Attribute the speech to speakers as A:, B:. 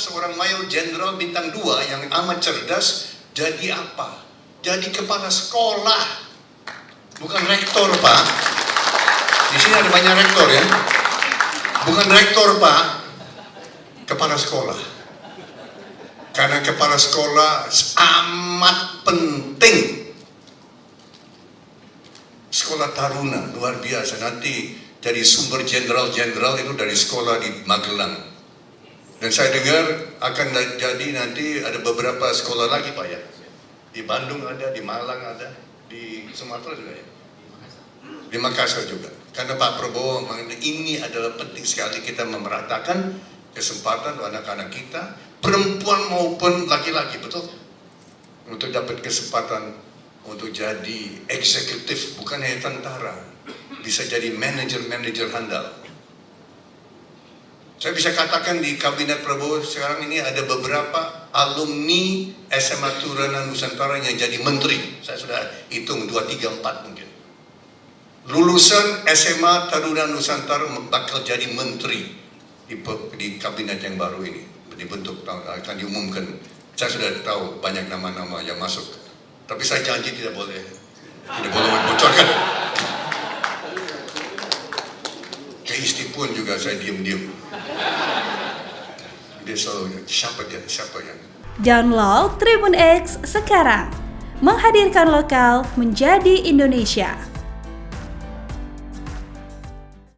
A: seorang mayor jenderal bintang 2 yang amat cerdas jadi apa? Jadi kepala sekolah, bukan rektor, Pak. Di sini ada banyak rektor ya. Bukan rektor, Pak. Kepala sekolah. Karena kepala sekolah amat penting. Sekolah taruna luar biasa. Nanti jadi sumber jenderal-jenderal itu dari sekolah di Magelang. Dan saya dengar akan jadi nanti ada beberapa sekolah lagi, Pak ya. Di Bandung ada, di Malang ada, di Sumatera juga ya. Di Makassar juga. Karena Pak Prabowo ini adalah penting sekali kita memeratakan kesempatan anak-anak kita, perempuan maupun laki-laki, betul? Untuk dapat kesempatan untuk jadi eksekutif, bukan hanya tentara, bisa jadi manajer-manajer handal. Saya bisa katakan di kabinet Prabowo sekarang ini ada beberapa alumni SMA Taruna Nusantara yang jadi menteri. Saya sudah hitung 2, 3, 4 mungkin. Lulusan SMA Taruna Nusantara bakal jadi menteri di kabinet yang baru ini, dibentuk, akan diumumkan. Saya sudah tahu banyak nama-nama yang masuk. Tapi saya janji tidak boleh membocorkan. Ke istri pun juga saya diam-diam. Dia selalu, siapa yang?
B: Download Tribun X sekarang. Menghadirkan lokal menjadi Indonesia.